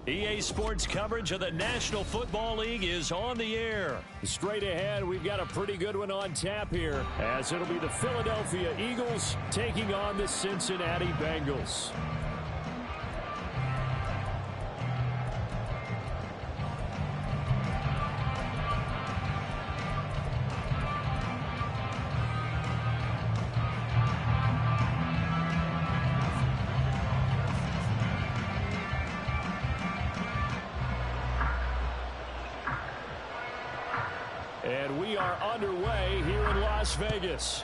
EA Sports coverage of the National Football League is on the air. Straight ahead, we've got a pretty good one on tap here, as it'll be the Philadelphia Eagles taking on the Cincinnati Bengals. And we are underway here in Las Vegas.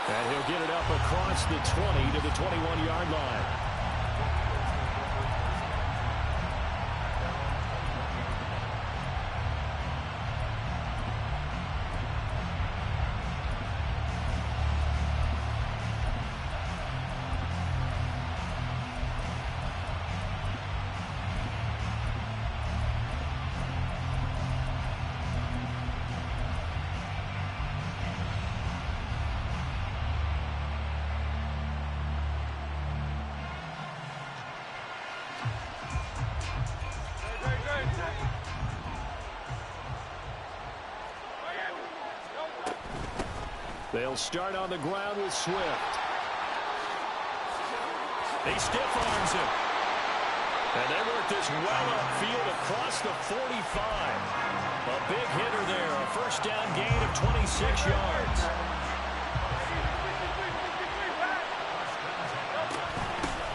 And he'll get it up across the 20 to the 21-yard line. They'll start on the ground with Swift. He stiff-arms him. And they work this well upfield across the 45. A big hitter there. A first down gain of 26 yards.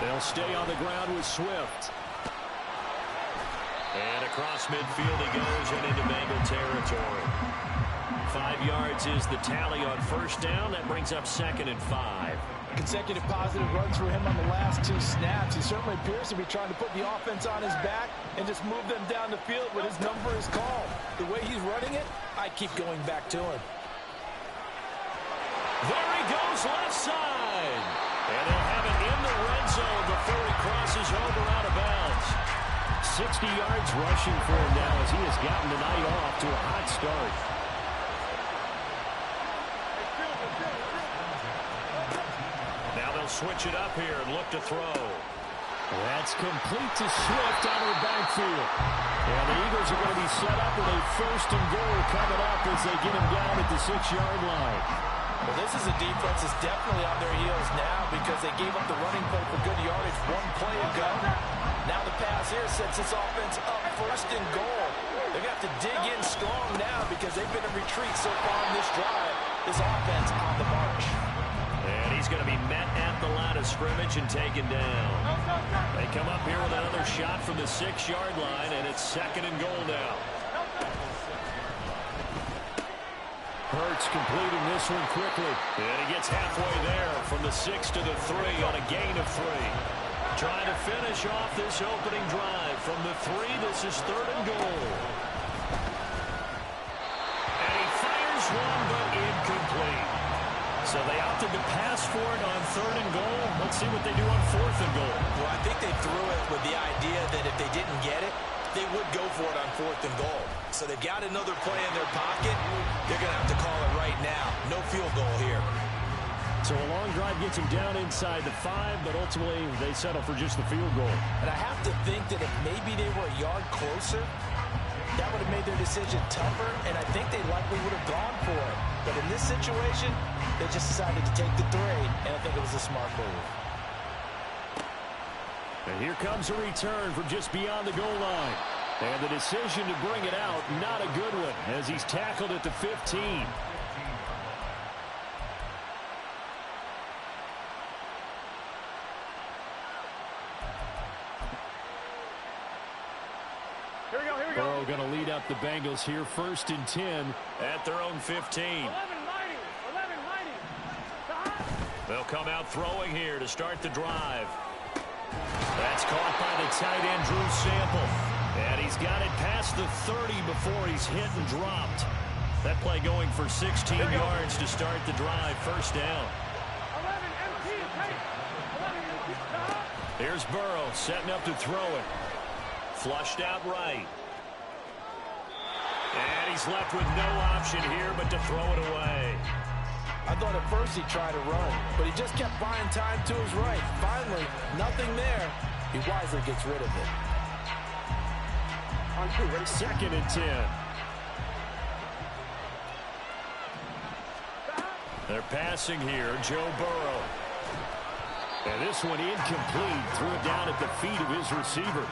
They'll stay on the ground with Swift. And across midfield he goes and into Bengal territory. 5 yards is the tally on first down. That brings up 2nd and 5. Consecutive positive runs for him on the last 2 snaps. He certainly appears to be trying to put the offense on his back and just move them down the field when his number is called. The way he's running it, I keep going back to him. There he goes left side. And they'll have it in the red zone before he crosses over out of bounds. 60 yards rushing for him now as he has gotten the night off to a hot start. Switch it up here and look to throw. That's complete to Swift out of the backfield. And the Eagles are going to be set up with a 1st and goal coming up as they get him down at the 6-yard line. Well, this is a defense that's definitely on their heels now because they gave up the running play for good yardage 1 play ago. Now the pass here sets this offense up 1st and goal. They're going to have to dig in strong now because they've been in retreat so far in this drive. This offense on the march. And he's going to be met at the line of scrimmage and taken down. They come up here with another shot from the 6-yard line, and it's 2nd and goal now. Hurts completing this one quickly. And he gets halfway there from the 6 to the 3 on a gain of 3. Trying to finish off this opening drive from the 3. This is 3rd and goal. And he fires one, but incomplete. So they opted to pass for it on 3rd and goal. Let's see what they do on 4th and goal. Well, I think they threw it with the idea that if they didn't get it, they would go for it on 4th and goal. So they've got another play in their pocket. They're going to have to call it right now. No field goal here. So a long drive gets them down inside the 5, but ultimately they settle for just the field goal. And I have to think that if maybe they were a yard closer, that would have made their decision tougher, and I think they likely would have gone for it. But in this situation, they just decided to take the 3, and I think it was a smart move. And here comes a return from just beyond the goal line. And the decision to bring it out, not a good one, as he's tackled at the 15. Here we go. Burrow going to lead up the Bengals here, 1st and 10 at their own 15. They'll come out throwing here to start the drive. That's caught by the tight end, Drew Sample. And he's got it past the 30 before he's hit and dropped. That play going for 16 yards to start the drive, 1st down. Here's Burrow setting up to throw it. Flushed out right. And he's left with no option here but to throw it away. I thought at first he'd try to run, but he just kept buying time to his right. Finally, nothing there. He wisely gets rid of it. 2nd and 10. They're passing here, Joe Burrow. And this one incomplete. Threw it down at the feet of his receiver.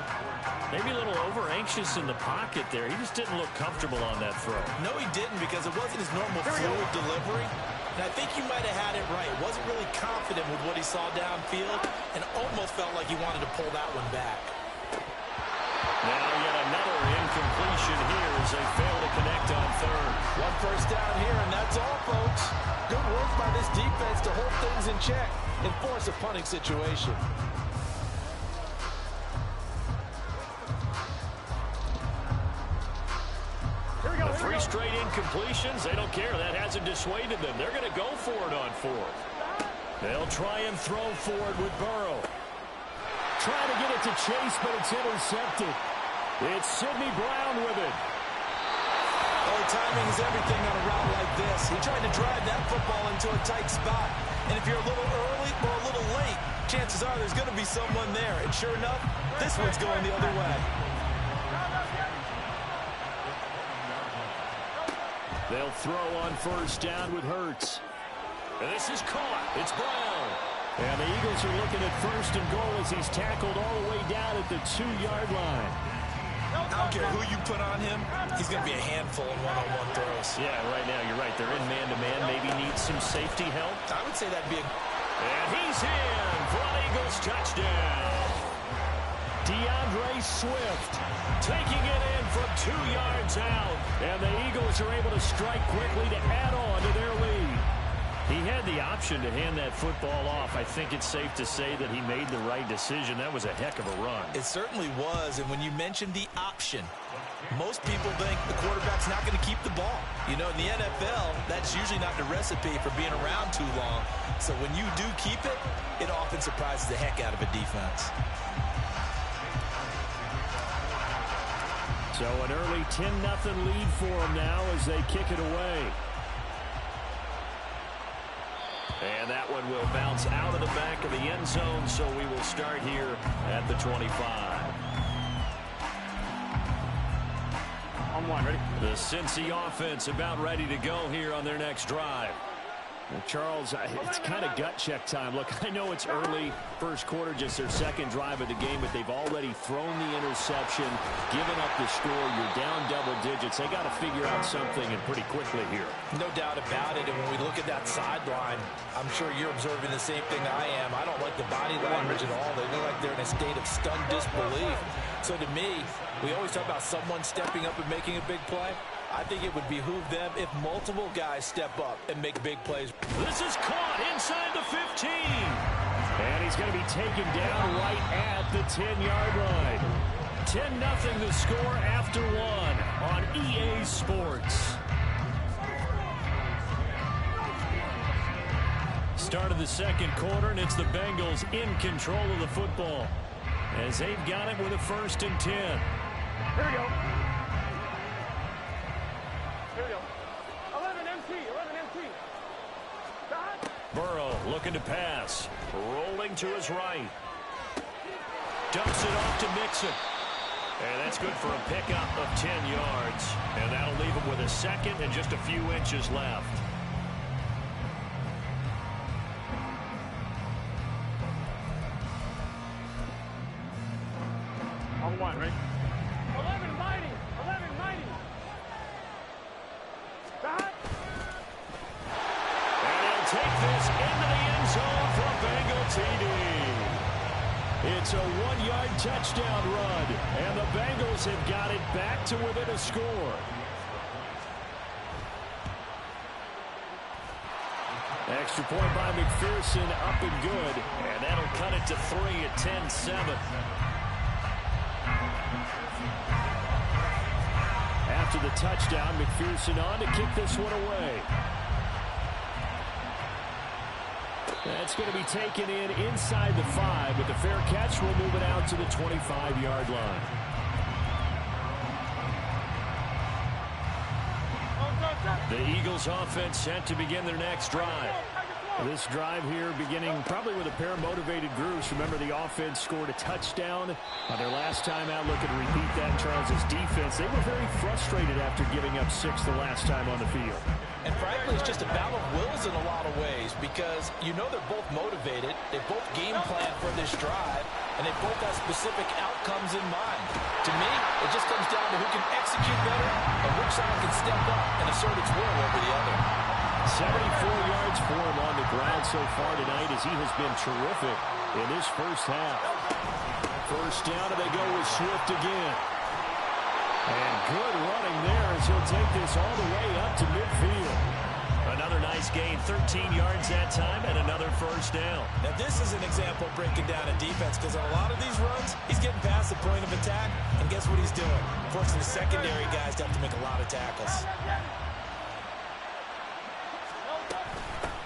Maybe a little over-anxious in the pocket there. He just didn't look comfortable on that throw. No, he didn't, because it wasn't his normal fluid delivery. And I think he might have had it right. Wasn't really confident with what he saw downfield and almost felt like he wanted to pull that one back. Now yet another incompletion here as they fail to connect on 3rd. 1 first down here, and that's all, folks. Good work by this defense to hold things in check and force a punting situation. The 3 straight incompletions, they don't care. That hasn't dissuaded them. They're going to go for it on 4th. They'll try and throw for it with Burrow. Trying to get it to Chase, but it's intercepted. It's Sidney Brown with it. Oh, timing is everything on a route like this. He tried to drive that football into a tight spot. And if you're a little early or a little late, chances are there's going to be someone there. And sure enough, this one's going the other way. They'll throw on 1st down with Hurts. And this is caught. It's Brown. And the Eagles are looking at 1st and goal as he's tackled all the way down at the 2-yard line. I don't care who you put on him, he's going to be a handful in one-on-one throws. Yeah, right now you're right. They're in man-to-man. Maybe needs some safety help. I would say that'd be a... And he's in for an Eagles touchdown. DeAndre Swift taking it in from 2 yards out. And the Eagles are able to strike quickly to add on to their lead. He had the option to hand that football off. I think it's safe to say that he made the right decision. That was a heck of a run. It certainly was. And when you mentioned the option, most people think the quarterback's not going to keep the ball. You know, in the NFL, that's usually not the recipe for being around too long. So when you do keep it, it often surprises the heck out of a defense. So an early 10-0 lead for them now as they kick it away. And that one will bounce out of the back of the end zone, so we will start here at the 25. On 1, ready? The Cincy offense about ready to go here on their next drive. Well, Charles, it's kind of gut check time. Look, I know it's early, 1st quarter, just their 2nd drive of the game, but they've already thrown the interception, given up the score. You're down double digits. They got to figure out something, and pretty quickly here. No doubt about it. And when we look at that sideline, I'm sure you're observing the same thing I am. I don't like the body language at all. They look like they're in a state of stunned disbelief. So to me, we always talk about someone stepping up and making a big play. I think it would behoove them if multiple guys step up and make big plays. This is caught inside the 15. And he's going to be taken down right at the 10-yard line. 10-0 the score after 1 on EA Sports. Start of the 2nd quarter, and it's the Bengals in control of the football as they've got it with a 1st and 10. Here we go. Here we go. 11 MT. Burrow looking to pass. Rolling to his right. Dumps it off to Mixon. And that's good for a pickup of 10 yards. And that'll leave him with a 2nd and just a few inches left. On 1, ready? 11, this into the end zone for a Bengal TD. It's a 1-yard touchdown run, and the Bengals have got it back to within a score. Extra point by McPherson, up and good, and that'll cut it to 3 at 10-7. After the touchdown, McPherson on to kick this one away. That's going to be taken inside the 5, but the fair catch will move it out to the 25-yard line. The Eagles offense set to begin their next drive. This drive here beginning probably with a pair of motivated groups. Remember, the offense scored a touchdown on their last time out. Looking to repeat that in Charles' defense. They were very frustrated after giving up 6 the last time on the field. And frankly, it's just a battle of wills in a lot of ways because you know they're both motivated. They both game plan for this drive, and they both have specific outcomes in mind. To me, it just comes down to who can execute better and which side can step up and assert its will over the other. 74 yards for him on the ground so far tonight as he has been terrific in this first half. First down, and they go with Swift again. And good running there as he'll take this all the way up to midfield. Another nice gain, 13 yards that time, and another first down. Now this is an example of breaking down a defense because on a lot of these runs, he's getting past the point of attack, and guess what he's doing? Forcing the secondary guys to have to make a lot of tackles.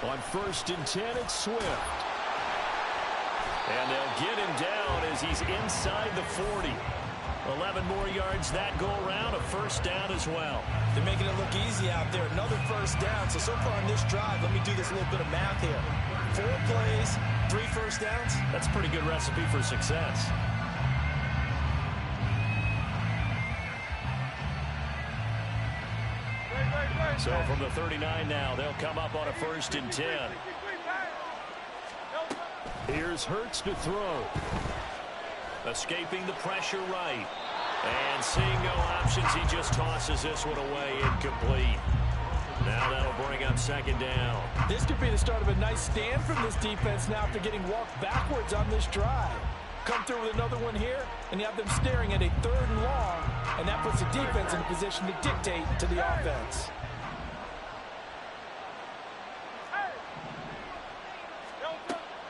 On 1st and 10, it's Swift. And they'll get him down as he's inside the 40. 11 more yards that go around, a first down as well. They're making it look easy out there. Another first down. So far on this drive, let me do this little bit of math here. 4 plays, 3 first downs. That's a pretty good recipe for success. So from the 39 now, they'll come up on a 1st and 10. Here's Hurts to throw. Escaping the pressure right. And seeing no options, he just tosses this one away, incomplete. Now that'll bring up 2nd down. This could be the start of a nice stand from this defense now after getting walked backwards on this drive. Come through with another one here, and you have them staring at a 3rd and long, and that puts the defense in a position to dictate to the offense.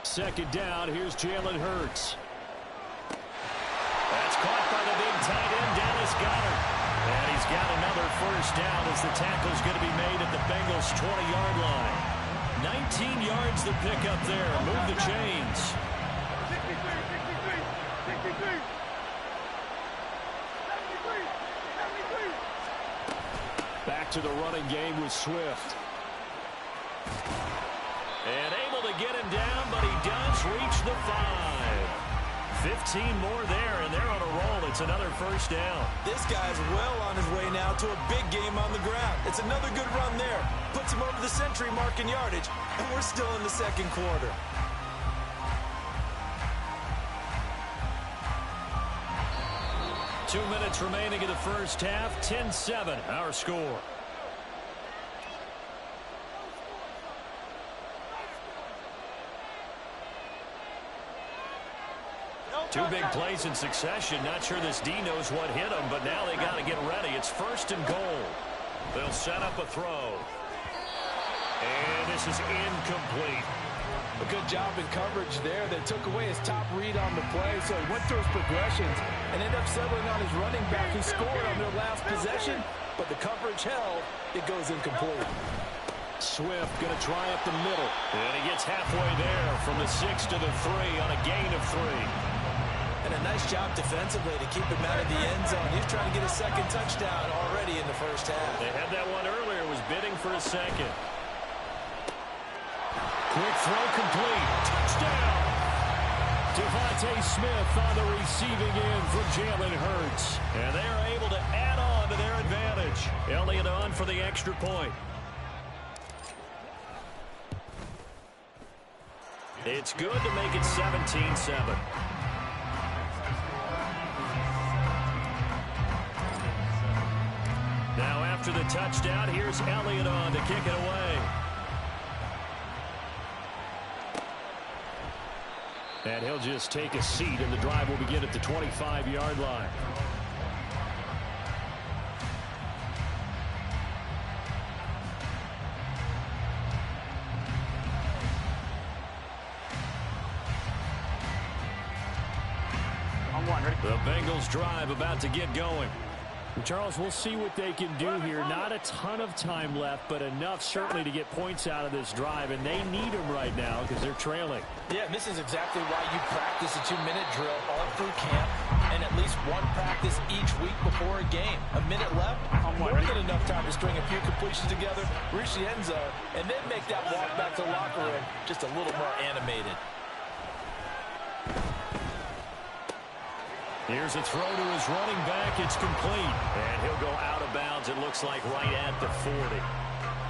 Second down, here's Jalen Hurts. That's caught by the big tight end, Dallas Goedert. And he's got another first down as the tackle's going to be made at the Bengals' 20-yard line. 19 yards to pick up there. Move the chains. 63. Back to the running game with Swift. And able to get him down, but he does reach the 5. 15 more there, and they're on a roll. It's another first down. This guy's well on his way now to a big game on the ground. It's another good run there. Puts him over the century mark in yardage, and we're still in the 2nd quarter. Two minutes remaining in the first half. 10-7, our score. Two big plays in succession. Not sure this D knows what hit him, but now they got to get ready. It's 1st and goal. They'll set up a throw. And this is incomplete. A good job in coverage there. They took away his top read on the play, so he went through his progressions and ended up settling on his running back who scored on their last possession, but the coverage held. It goes incomplete. Swift going to try up the middle. And he gets halfway there from the 6 to the 3 on a gain of 3. And a nice job defensively to keep him out of the end zone. He's trying to get a 2nd touchdown already in the first half. They had that one earlier. Was bidding for a 2nd. Quick throw complete. Touchdown. Devontae Smith on the receiving end from Jalen Hurts. And they are able to add on to their advantage. Elliott on for the extra point. It's good to make it 17-7. Now after the touchdown, here's Elliott on to kick it away. And he'll just take a seat, and the drive will begin at the 25-yard line. The Bengals drive about to get going. Charles, we'll see what they can do here. Not a ton of time left, but enough certainly to get points out of this drive, and they need them right now because they're trailing. Yeah, this is exactly why you practice a 2-minute drill all through camp and at least one practice each week before a game. A minute left, more than enough time to string a few completions together, reach the end zone, and then make that walk back to the locker room just a little more animated. Here's a throw to his running back. It's complete. And he'll go out of bounds, it looks like, right at the 40.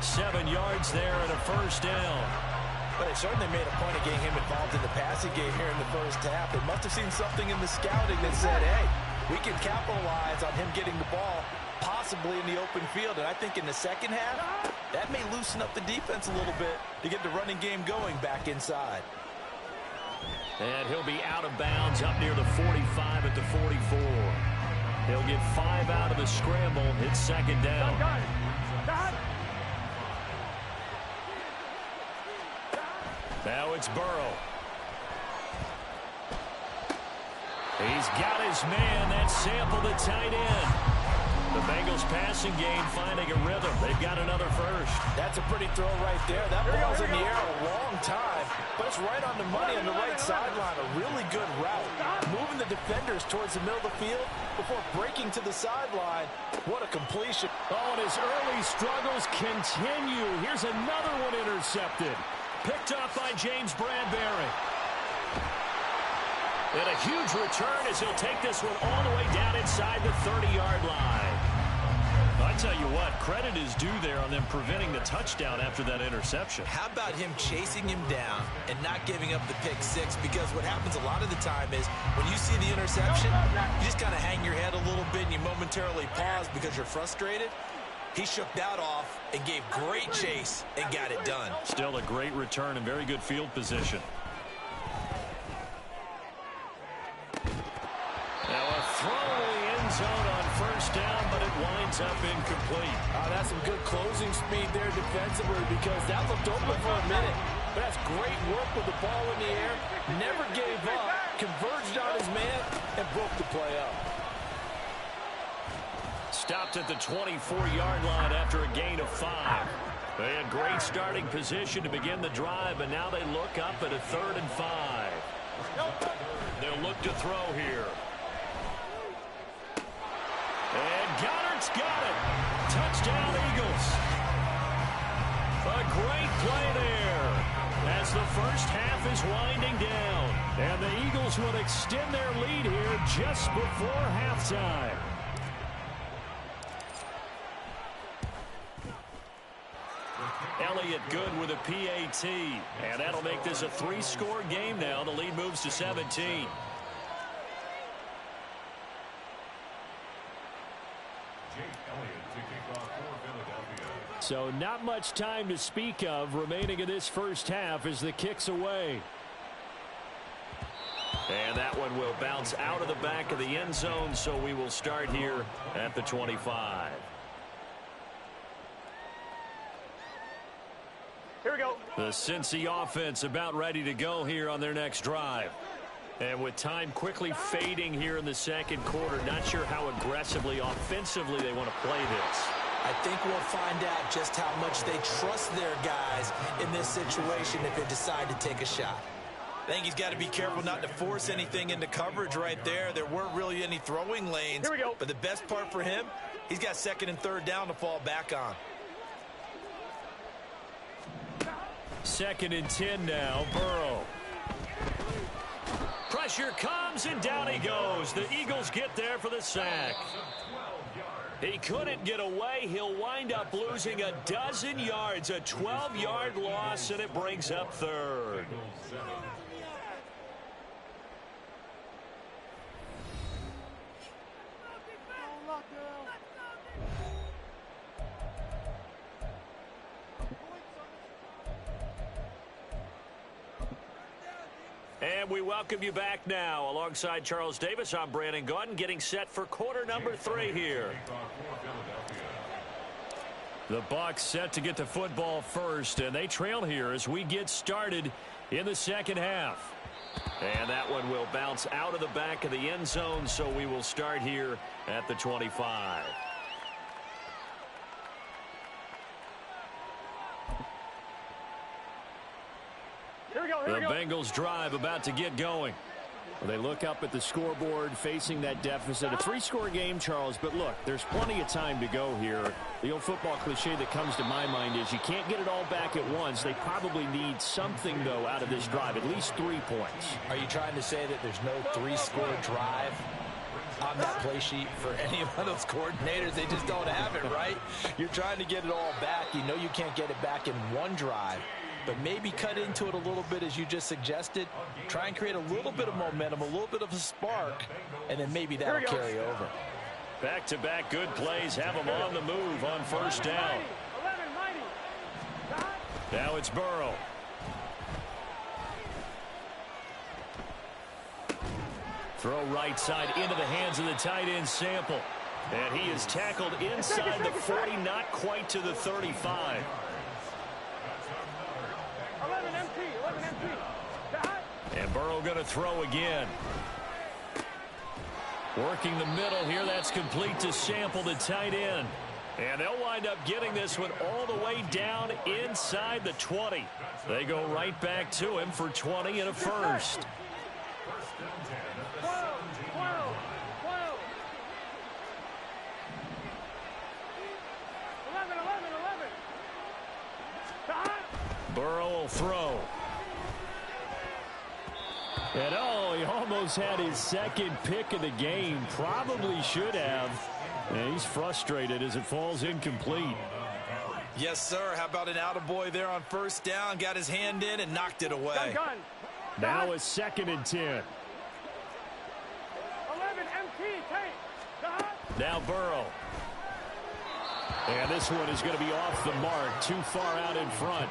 7 yards there and a first down. But they certainly made a point of getting him involved in the passing game here in the first half. They must have seen something in the scouting that said, hey, we can capitalize on him getting the ball possibly in the open field. And I think in the second half, that may loosen up the defense a little bit to get the running game going back inside. And he'll be out of bounds up near the 45 at the 44. He'll get 5 out of the scramble. It's second down. Now it's Burrow. He's got his man. That's Sample, the tight end. The Bengals passing game finding a rhythm. They've got another first. That's a pretty throw right there. That ball's in the air a long time, but it's right on the money on the right sideline. A really good route. Moving the defenders towards the middle of the field before breaking to the sideline. What a completion. Oh, and his early struggles continue. Here's another one intercepted. Picked up by James Bradbury. And a huge return as he'll take this one all the way down inside the 30-yard line. I tell you what, credit is due there on them preventing the touchdown after that interception. How about him chasing him down and not giving up the pick six? Because what happens a lot of the time is when you see the interception, you just kind of hang your head a little bit and you momentarily pause because you're frustrated. He shook that off and gave great chase and got it done. Still a great return and very good field position. Now a throw to the end zone on first down, but it winds up incomplete. That's some good closing speed there defensively because that looked open for a minute. But that's great work with the ball in the air. Never gave up, converged on his man, and broke the play up. Stopped at the 24-yard line after a gain of 5. They had great starting position to begin the drive, and now they look up at a 3rd and 5. They'll look to throw here. And Goddard's got it. Touchdown, Eagles. A great play there as the first half is winding down. And the Eagles will extend their lead here just before halftime. Elliott good with a PAT. And that'll make this a 3-score game now. The lead moves to 17. So not much time to speak of remaining in this first half as the kick's away. And that one will bounce out of the back of the end zone, so we will start here at the 25. Here we go. The Cincy offense about ready to go here on their next drive. And with time quickly fading here in the second quarter, not sure how aggressively, offensively they want to play this. I think we'll find out just how much they trust their guys in this situation if they decide to take a shot. I think he's got to be careful not to force anything into coverage right there. There weren't really any throwing lanes. Here we go. But the best part for him, he's got 2nd and 3rd down to fall back on. 2nd and 10 now, Burrow. Pressure comes, and down he goes. The Eagles get there for the sack. He couldn't get away. He'll wind up losing a dozen yards, a 12-yard loss, and it brings up 3rd. And we welcome you back now. Alongside Charles Davis, I'm Brandon Gaudin, getting set for quarter number 3 here. The Bucs set to get the football first, and they trail here as we get started in the second half. And that one will bounce out of the back of the end zone, so we will start here at the 25. The Bengals drive about to get going. Well, they look up at the scoreboard facing that deficit. A 3-score game, Charles, but look, there's plenty of time to go here. The old football cliche that comes to my mind is you can't get it all back at once. They probably need something, though, out of this drive, at least 3 points. Are you trying to say that there's no 3-score drive on that play sheet for any of those coordinators? They just don't have it, right? You're trying to get it all back. You know you can't get it back in one drive. But maybe cut into it a little bit, as you just suggested. Try and create a little bit of momentum, a little bit of a spark, and then maybe that'll carry over. Back-to-back good plays have them on the move on first down. Now it's Burrow. Throw right side into the hands of the tight end Sample. And he is tackled inside the 40, not quite to the 35. 11 MT. And Burrow going to throw again. Working the middle here. That's complete to Sample, the tight end. And they'll wind up getting this one all the way down inside the 20. They go right back to him for 20 and a first. 12. Burrow will throw. And he almost had his second pick of the game. Probably should have. And he's frustrated as it falls incomplete. Yes, sir. How about an attaboy there on first down? Got his hand in and knocked it away. Gun. Now a 2nd and 10. 11 MT. Take. Now Burrow. And this one is going to be off the mark. Too far out in front.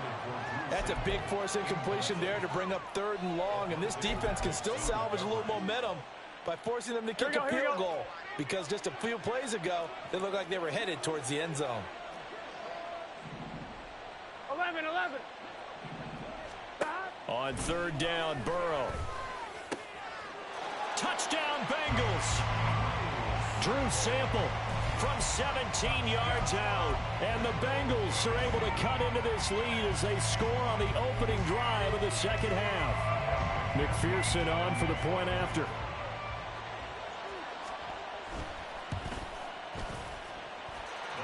That's a big force incompletion there to bring up 3rd and long. And this defense can still salvage a little momentum by forcing them to kick a field goal. Because just a few plays ago, they looked like they were headed towards the end zone. 11. On 3rd down, Burrow. Touchdown, Bengals. Drew Sample from 17 yards out. And the Bengals are able to cut into this lead as they score on the opening drive of the second half. McPherson on for the point after.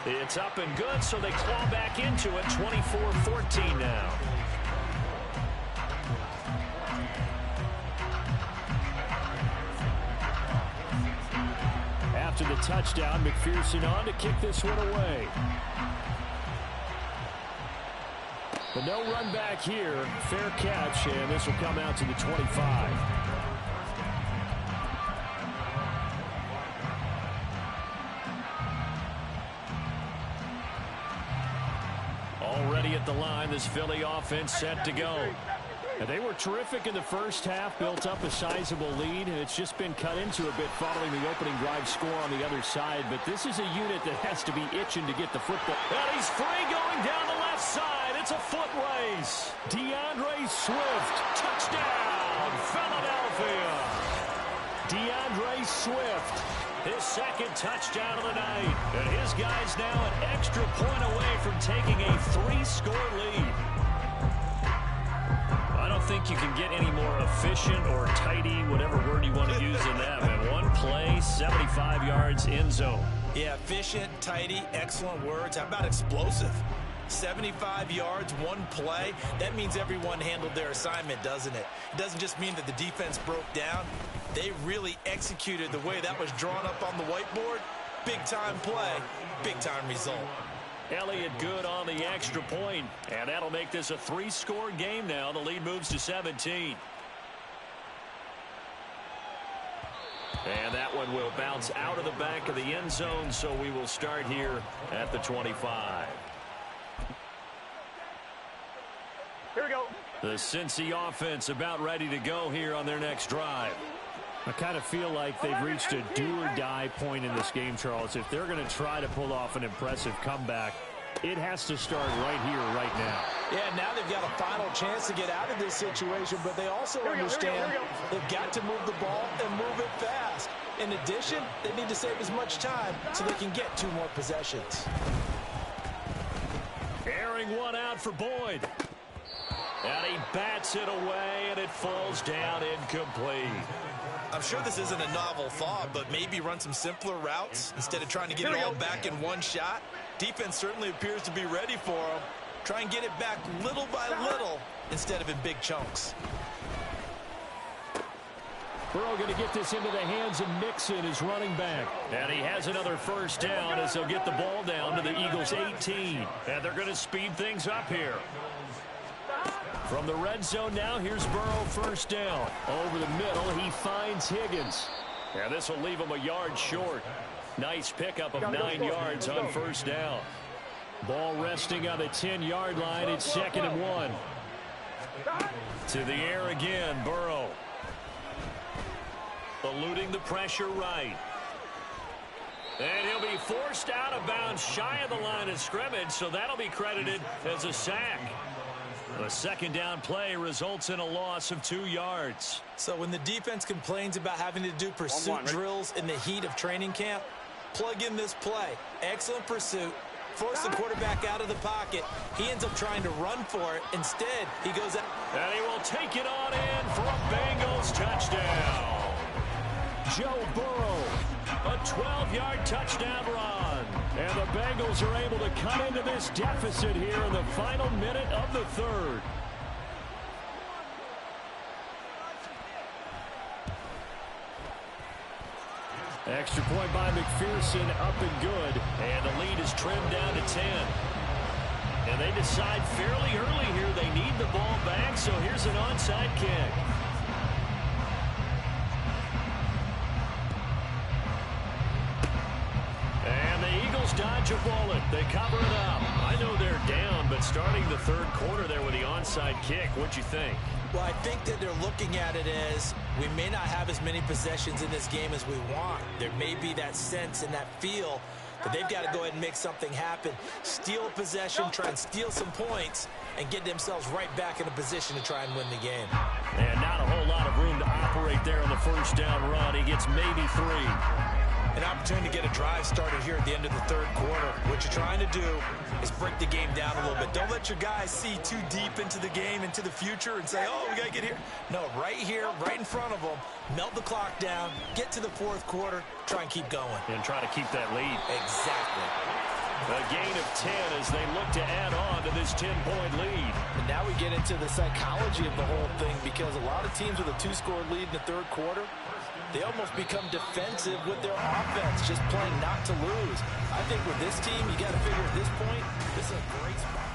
It's up and good, so they claw back into it. 24-14 now. After the touchdown, McPherson on to kick this one away. But no run back here. Fair catch, and this will come out to the 25. Already at the line, this Philly offense set to go. And they were terrific in the first half, built up a sizable lead, and it's just been cut into a bit following the opening drive score on the other side. But this is a unit that has to be itching to get the football. And he's free going down the left side. It's a foot race. DeAndre Swift, touchdown, Philadelphia. DeAndre Swift, his 2nd touchdown of the night. And his guy's now an extra point away from taking a 3-score lead. I don't think you can get any more efficient or tidy, whatever word you want to use in that, man. One play, 75 yards, end zone. Yeah, efficient, tidy, excellent words. How about explosive? 75 yards, one play. That means everyone handled their assignment, doesn't it? It doesn't just mean that the defense broke down. They really executed the way that was drawn up on the whiteboard. Big-time play, big-time result. Elliott good on the extra point, and that'll make this a 3-score game now. The lead moves to 17. And that one will bounce out of the back of the end zone, so we will start here at the 25. Here we go. The Cincy offense about ready to go here on their next drive. I kind of feel like they've reached a do-or-die point in this game, Charles. If they're going to try to pull off an impressive comeback, it has to start right here, right now. Yeah, now they've got a final chance to get out of this situation, but they also understand they've got to move the ball and move it fast. In addition, they need to save as much time so they can get 2 more possessions. Airing one out for Boyd. And he bats it away, and it falls down incomplete. I'm sure this isn't a novel thought, but maybe run some simpler routes instead of trying to get it all back in one shot. Defense certainly appears to be ready for him. Try and get it back little by little instead of in big chunks. Burrow going to get this into the hands of Mixon, his running back. And he has another first down as they'll get the ball down to the Eagles' 18. And they're going to speed things up here. From the red zone now, here's Burrow first down. Over the middle, he finds Higgins. And this will leave him a yard short. Nice pickup of 9 yards on first down. Ball resting on the 10-yard line. It's 2nd and 1. To the air again, Burrow. Eluding the pressure right. And he'll be forced out of bounds shy of the line of scrimmage, so that'll be credited as a sack. The 2nd down play results in a loss of 2 yards. So when the defense complains about having to do pursuit drills in the heat of training camp, plug in this play. Excellent pursuit. Force the quarterback out of the pocket. He ends up trying to run for it. Instead, he goes out. And he will take it on in for a Bengals touchdown. Joe Burrow, a 12-yard touchdown run. And the Bengals are able to cut into this deficit here in the final minute of the 3rd. Extra point by McPherson, up and good. And the lead is trimmed down to 10. And they decide fairly early here they need the ball back, so here's an onside kick. And the Eagles dodge a bullet. They cover it up. I know they're down, but starting the 3rd quarter there with the onside kick, what'd you think? Well, I think that they're looking at it as we may not have as many possessions in this game as we want. There may be that sense and that feel that they've got to go ahead and make something happen. Steal a possession, try and steal some points, and get themselves right back in a position to try and win the game. And not a whole lot of room to operate there on the first down run. He gets maybe 3. An opportunity to get a drive started here at the end of the 3rd quarter. What you're trying to do is break the game down a little bit. Don't let your guys see too deep into the game, into the future, and say, oh, we got to get here. No, right here, right in front of them, melt the clock down, get to the 4th quarter, try and keep going. And try to keep that lead. Exactly. A gain of 10 as they look to add on to this 10-point lead. And now we get into the psychology of the whole thing, because a lot of teams with a 2-score lead in the 3rd quarter, they almost become defensive with their offense, just playing not to lose. I think with this team, you got to figure at this point, this is a great spot.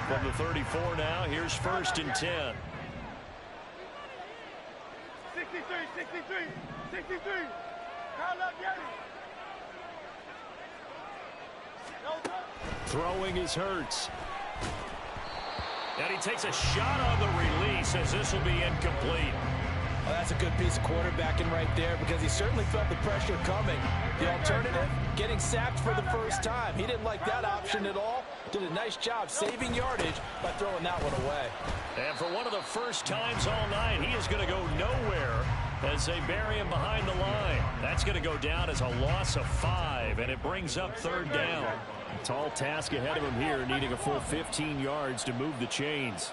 From the 34 now, here's 1st and 10. 63. Call up, Yanni. Throwing is Hurts. And he takes a shot on the release as this will be incomplete. Well, that's a good piece of quarterbacking right there, because he certainly felt the pressure coming. The alternative, getting sacked for the first time. He didn't like that option at all. Did a nice job saving yardage by throwing that one away. And for one of the first times all night, he is going to go nowhere as they bury him behind the line. That's going to go down as a loss of 5, and it brings up 3rd down. A tall task ahead of him here, needing a full 15 yards to move the chains.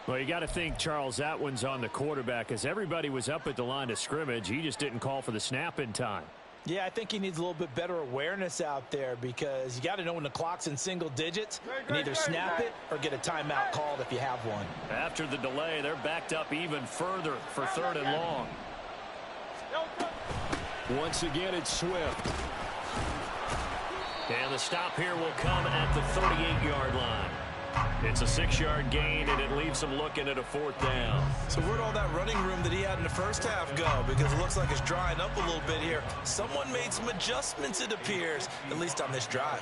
Well, you got to think, Charles, that one's on the quarterback, as everybody was up at the line of scrimmage. He just didn't call for the snap in time. Yeah, I think he needs a little bit better awareness out there, because you got to know when the clock's in single digits and either snap it or get a timeout called if you have one. After the delay, they're backed up even further for 3rd and long. Once again, it's Swift. And the stop here will come at the 38-yard line. It's a 6-yard gain, and it leaves him looking at a 4th down. So where'd all that running room that he had in the first half go? Because it looks like it's drying up a little bit here. Someone made some adjustments, it appears, at least on this drive.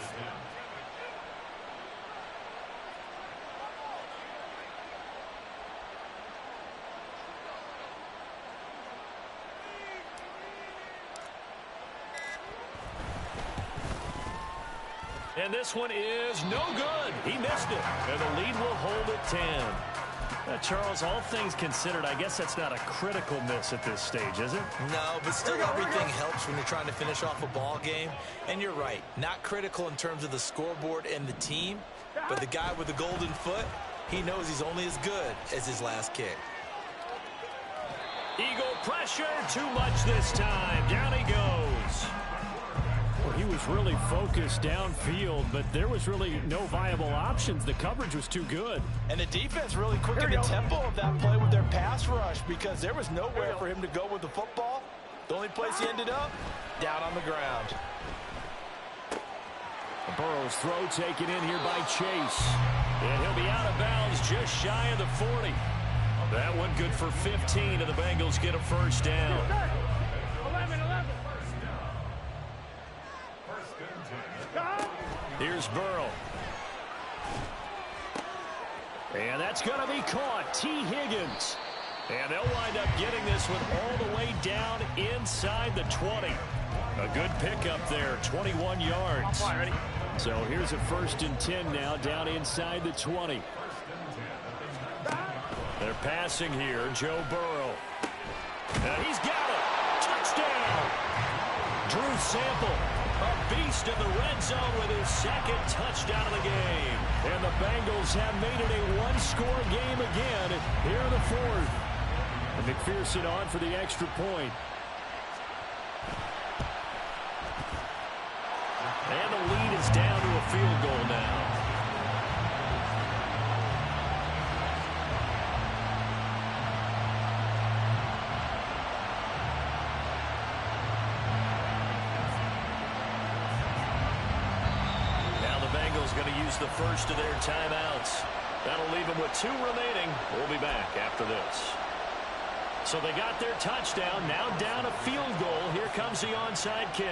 And this one is no good. He missed it. And the lead will hold at 10. Charles, all things considered, I guess that's not a critical miss at this stage, is it? No, but still everything helps when you're trying to finish off a ball game. And you're right, not critical in terms of the scoreboard and the team, but the guy with the golden foot, he knows he's only as good as his last kick. Eagle pressure, too much this time. Down he goes. He was really focused downfield, but there was really no viable options. The coverage was too good. And the defense really quickened the tempo of that play with their pass rush because there was nowhere for him to go with the football. The only place he ended up, down on the ground. Burrow's throw taken in here by Chase. And he'll be out of bounds just shy of the 40. That one good for 15, and the Bengals get a 1st down. 11. Here's Burrow. And that's going to be caught. T. Higgins. And they'll wind up getting this one all the way down inside the 20. A good pickup there, 21 yards. So here's a 1st and 10 now, down inside the 20. They're passing here, Joe Burrow. And he's got it. Touchdown. Drew Sample, a beast in the red zone with his 2nd touchdown of the game. And the Bengals have made it a 1-score game again here in the 4th. And McPherson on for the extra point. And the lead is down to a field goal now. Going to use the first of their timeouts. That'll leave them with 2 remaining. We'll be back after this. So they got their touchdown. Now down a field goal. Here comes the onside kick.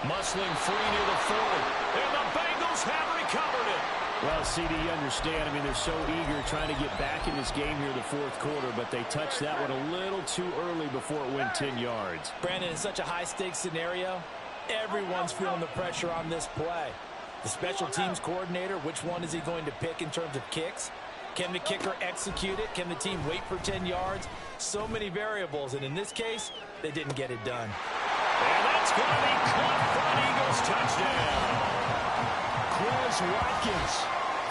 Muscling free near the 40. And the Bengals have recovered it. Well, CD, you understand. I mean, they're so eager trying to get back in this game here in the 4th quarter, but they touched that one a little too early before it went 10 yards. Brandon, in such a high-stakes scenario, everyone's feeling the pressure on this play. The special teams coordinator, which one is he going to pick in terms of kicks? Can the kicker execute it? Can the team wait for 10 yards? So many variables, and in this case, they didn't get it done. And that's going to be caught for an Eagles touchdown. Chris Watkins,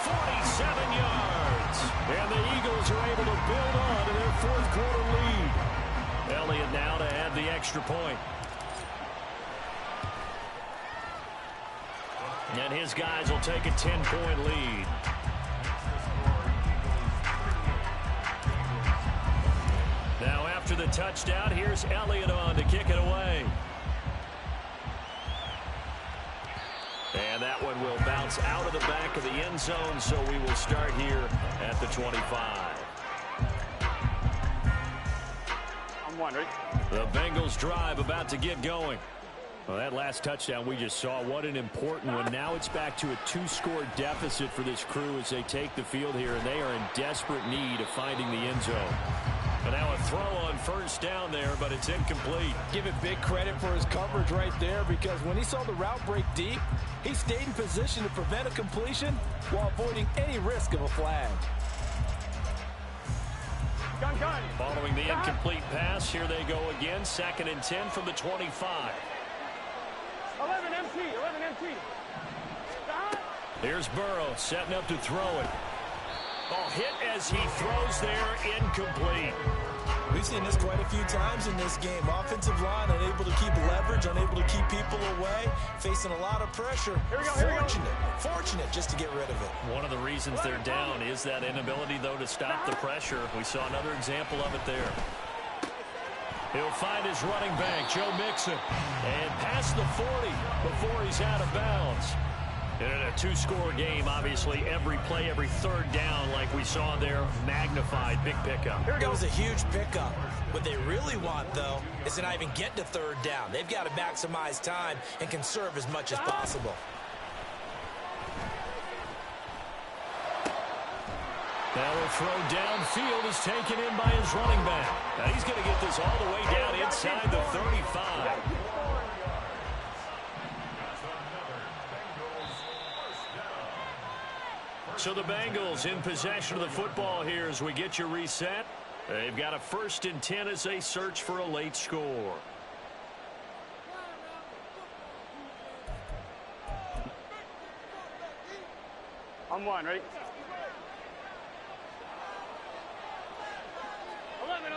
47 yards. And the Eagles are able to build on to their 4th quarter lead. Elliott now to add the extra point. And his guys will take a 10-point lead. Now after the touchdown, here's Elliott on to kick it away. And that one will bounce out of the back of the end zone, so we will start here at the 25. I'm wondering. The Bengals drive about to get going. Well, that last touchdown we just saw, what an important one. Now it's back to a 2-score deficit for this crew as they take the field here, and they are in desperate need of finding the end zone. And now a throw on 1st down there, but it's incomplete. Give it big credit for his coverage right there, because when he saw the route break deep, he stayed in position to prevent a completion while avoiding any risk of a flag. Gun. Following the incomplete pass, here they go again. 2nd and 10 from the 25. 11 MT. Here's Burrow setting up to throw it. Oh, hit as he throws there, incomplete. We've seen this quite a few times in this game. Offensive line unable to keep leverage, unable to keep people away, facing a lot of pressure. Here we go. Fortunate just to get rid of it. One of the reasons they're down is that inability, though, to stop the pressure. We saw another example of it there. He'll find his running back, Joe Mixon, and past the 40 before he's out of bounds. In a two-score game, obviously, every play, every third down, like we saw there, magnified. Big pickup. It was a huge pickup. What they really want, though, is to not even get to third down. They've got to maximize time and conserve as much as possible. Now a throw downfield is taken in by his running back. Now he's going to get this all the way down inside the 35. So the Bengals in possession of the football here as we get you reset. They've got a 1st and 10 as they search for a late score. On one, ready? 11.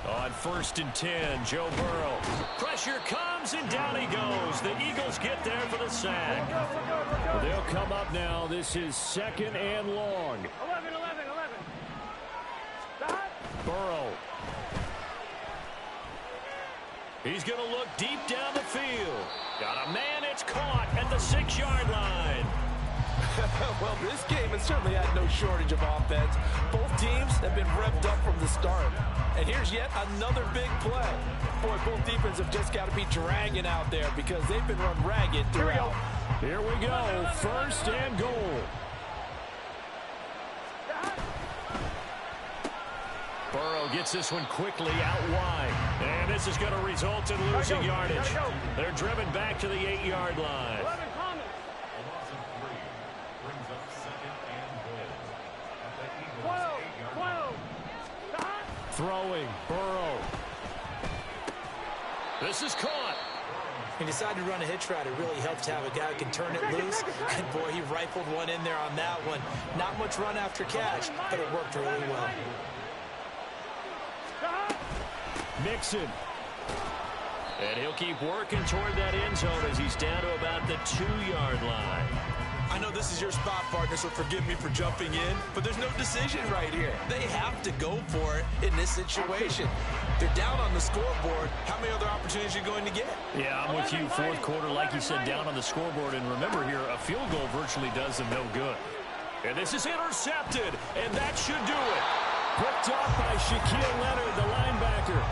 On 1st and 10, Joe Burrow. Pressure comes, and down he goes. The Eagles get there for the sack. They'll come up now. This is 2nd and long. 11. Burrow. He's going to look deep down the field. Got a man, it's caught at the 6-yard line. Well, this game has certainly had no shortage of offense. Both teams have been revved up from the start. And here's yet another big play. Boy, both defenses have just got to be dragging out there because they've been run ragged throughout. Here we go. 1st and goal. Burrow gets this one quickly out wide. And this is going to result in losing yardage. They're driven back to the 8-yard line. 11 common. Brings up 2nd and goal. At the Eagles' 12. Throwing. Burrow. This is caught. He decided to run a hitch route. It really helps to have a guy who can turn it loose. And, boy, he rifled one in there on that one. Not much run after catch, but it worked really well. Mixon. And he'll keep working toward that end zone as he's down to about the 2-yard line. I know this is your spot, partner, so forgive me for jumping in, but there's no decision right here. They have to go for it in this situation. They're down on the scoreboard. How many other opportunities are you going to get? Yeah, I'm with you. 4th quarter, like you said, down on the scoreboard. And remember here, a field goal virtually does them no good. And this is intercepted, and that should do it. Picked off by Shaquille Leonard, the linebacker.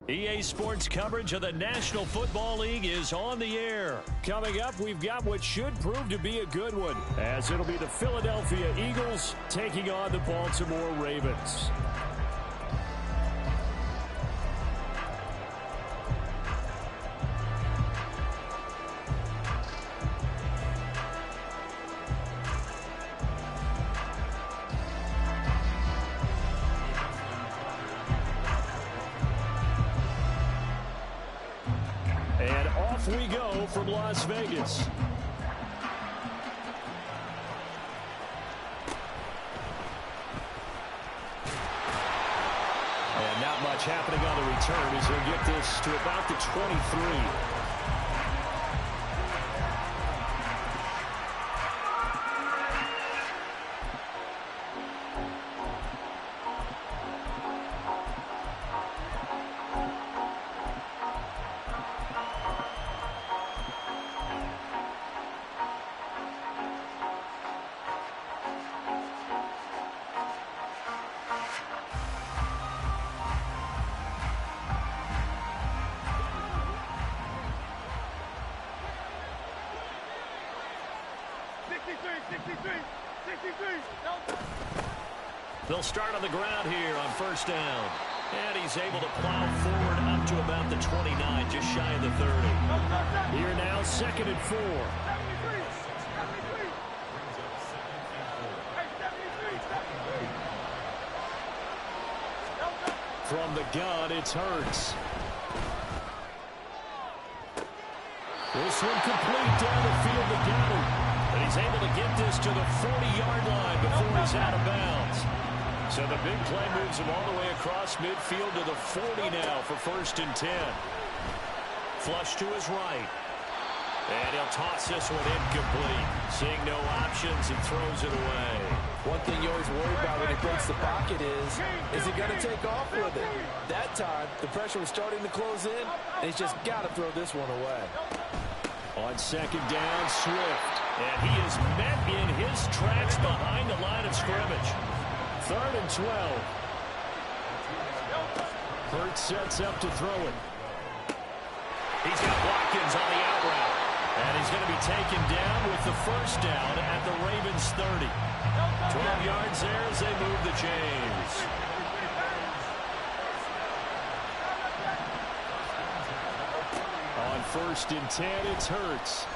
EA Sports coverage of the National Football League is on the air. Coming up, we've got what should prove to be a good one, as it'll be the Philadelphia Eagles taking on the Baltimore Ravens. And off we go from Las Vegas. And not much happening on the return as he'll get this to about the 23. They'll start on the ground here on first down. And he's able to plow forward up to about the 29, just shy of the 30. Here now, 2nd and 4. From the gun, it's Hurts. This one complete down the field to Goddard. And he's able to get this to the 40-yard line before he's out of bounds. So the big play moves him all the way across midfield to the 40 now for 1st and 10. Flush to his right. And he'll toss this one incomplete. Seeing no options, he throws it away. One thing you always worry about when he breaks the pocket is he going to take off with it? That time, the pressure was starting to close in, and he's just got to throw this one away. On 2nd down, Swift. And he is met in his tracks behind the line of scrimmage. 3rd and 12. Hurts sets up to throw it. He's got Watkins on the out route. And he's going to be taken down with the 1st down at the Ravens 30. 12 yards there as they move the chains. On 1st and 10, it's Hurts.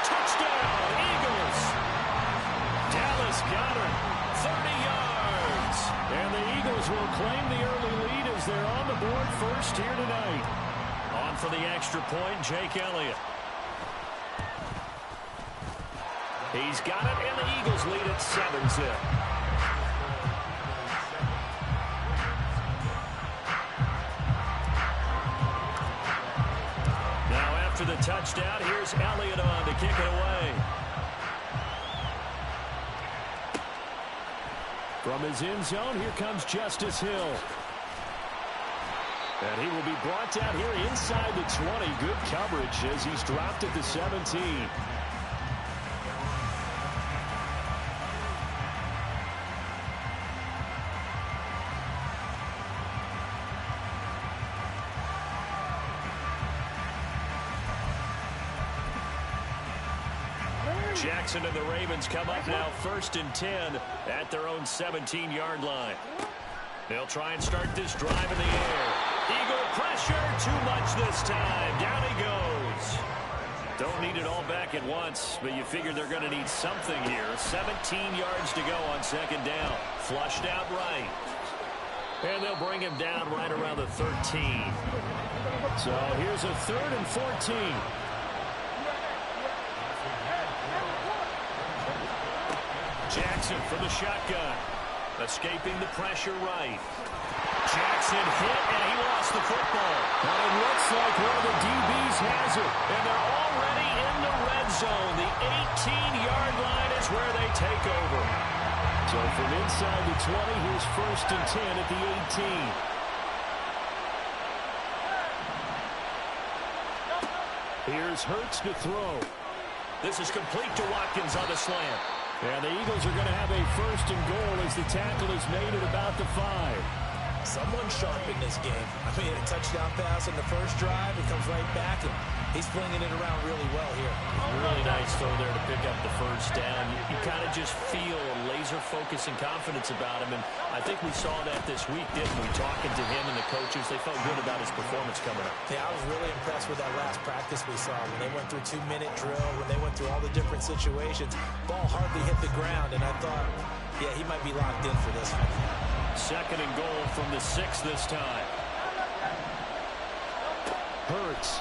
Touchdown, Eagles! Dallas Goedert, 30 yards. And the Eagles will claim the early lead as they're on the board first here tonight. On for the extra point, Jake Elliott. He's got it, and the Eagles lead at 7-zip. Now after after the touchdown, here's Elliott on to kick it away. From his end zone, here comes Justice Hill. And he will be brought down here inside the 20. Good coverage as he's dropped at the 17. Jackson and the Ravens come up now 1st and 10 at their own 17-yard line. They'll try and start this drive in the air. Eagle pressure, too much this time. Down he goes. Don't need it all back at once, but you figure they're going to need something here. 17 yards to go on 2nd down. Flushed out right. And they'll bring him down right around the 13. So here's a 3rd and 14. Jackson from the shotgun. Escaping the pressure right. Jackson hit, and he lost the football. And it looks like one of the DBs has it. And they're already in the red zone. The 18-yard line is where they take over. So from inside the 20, here's 1st and 10 at the 18. Here's Hurts to throw. This is complete to Watkins on the slant. And the Eagles are going to have a 1st and goal as the tackle is made at about the 5. Someone sharp in this game. I mean, a touchdown pass in the first drive. It comes right back, and he's flinging it around really well here. Really nice throw there to pick up the 1st down. You kind of just feel a laser focus and confidence about him, and I think we saw that this week, didn't we? Talking to him and the coaches, they felt good about his performance coming up. Yeah, I was really impressed with that last practice we saw when they went through 2-minute drill, when they went through all the different situations. Ball hardly hit the ground, and I thought, yeah, he might be locked in for this one. 2nd and goal from the 6 this time. Hurts.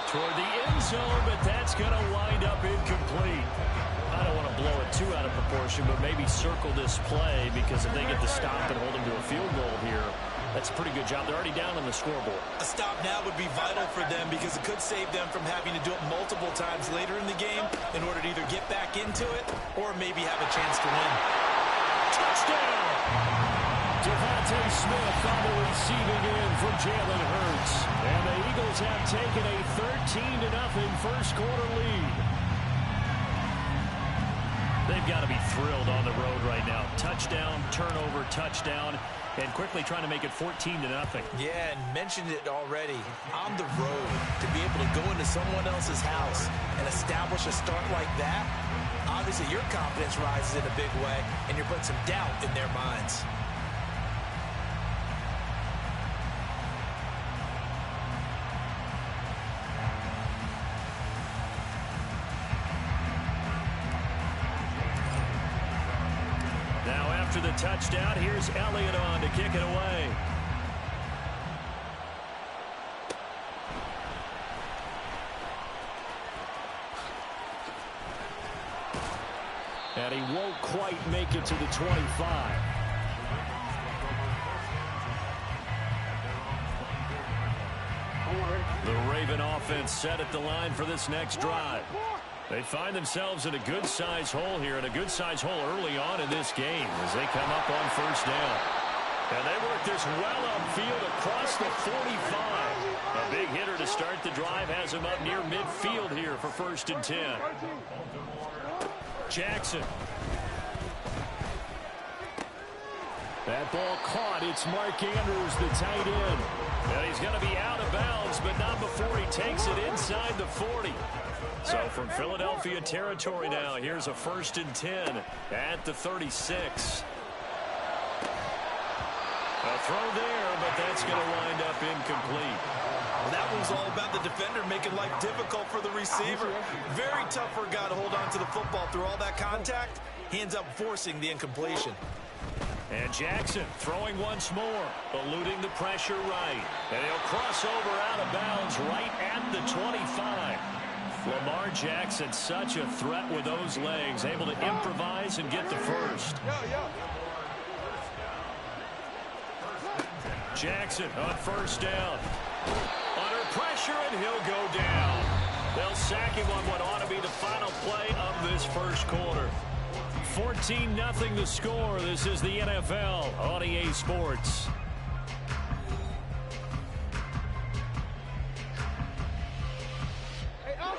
Toward the end zone, but that's going to wind up incomplete. I don't want to blow it too out of proportion, but maybe circle this play, because if they get the stop and hold him to a field goal here, that's a pretty good job. They're already down on the scoreboard. A stop now would be vital for them because it could save them from having to do it multiple times later in the game in order to either get back into it or maybe have a chance to win. Touchdown! Devontae Smith on the receiving end from Jalen Hurts. And the Eagles have taken a 13-0 first quarter lead. They've got to be thrilled on the road right now. Touchdown, turnover, touchdown, and quickly trying to make it 14-0. Yeah, and mentioned it already. On the road, to be able to go into someone else's house and establish a start like that, obviously your confidence rises in a big way, and you're putting some doubt in their minds. After the touchdown, here's Elliott on to kick it away. And he won't quite make it to the 25. The Raven offense set at the line for this next drive. They find themselves in a good-sized hole here, and a good-sized hole early on in this game as they come up on 1st down. And they work this well upfield across the 45. A big hitter to start the drive has him up near midfield here for 1st and 10. Jackson. That ball caught. It's Mark Andrews, the tight end. And he's going to be out of bounds, but not before he takes it inside the 40. So from Philadelphia territory now, here's a 1st and 10 at the 36. A throw there, but that's going to wind up incomplete. Well, that was all about the defender making life difficult for the receiver. Very tough for a guy to hold on to the football through all that contact. He ends up forcing the incompletion. And Jackson throwing once more, eluding the pressure right. And he'll cross over out of bounds right at the 25. Lamar Jackson, such a threat with those legs, able to improvise and get the 1st. Jackson on 1st down. pressure, and he'll go down. They'll sack him on what ought to be the final play of this first quarter. 14-0 the score. This is the NFL on EA Sports.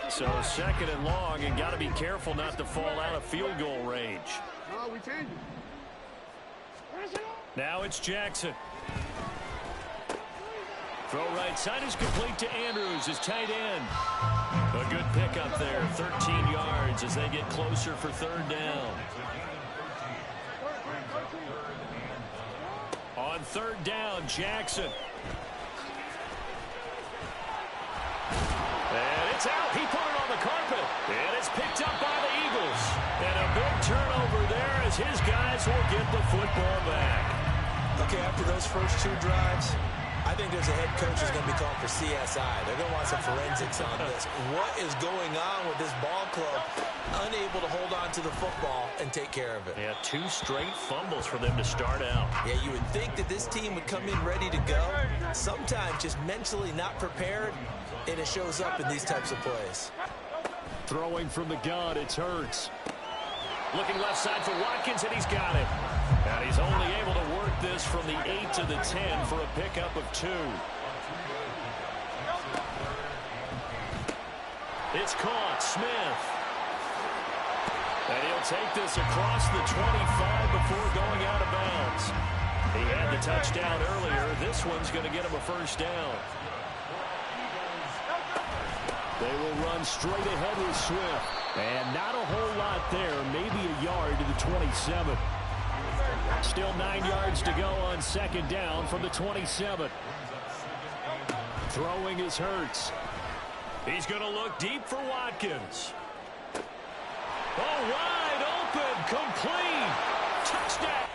So second and long, and got to be careful not to fall out of field goal range. No, we change it. Now it's Jackson. Throw right side is complete to Andrews, his tight end. A good pickup there, 13 yards as they get closer for third down. On third down, Jackson. And it's out. He put it on the carpet. And it's picked up by the Eagles. And a big turnover there as his guys will get the football back. Okay, after those first two drives, I think there's a head coach who's going to be called for CSI. They're going to want some forensics on this. What is going on with this ball club? Unable to hold on to the football and take care of it. Yeah, 2 straight fumbles for them to start out. Yeah, you would think that this team would come in ready to go. Sometimes just mentally not prepared, and it shows up in these types of plays. Throwing from the gun, it's Hurts. Looking left side for Watkins, and he's got it. And he's only able to work this from the 8 to the 10 for a pickup of 2. It's caught. Smith. And he'll take this across the 25 before going out of bounds. He had the touchdown earlier. This one's going to get him a first down. They will run straight ahead with Swift. And not a whole lot there. Maybe a yard to the 27. Still 9 yards to go on second down from the 27. Throwing is Hurts. He's going to look deep for Watkins. Oh, wide open. Complete. Touchdown.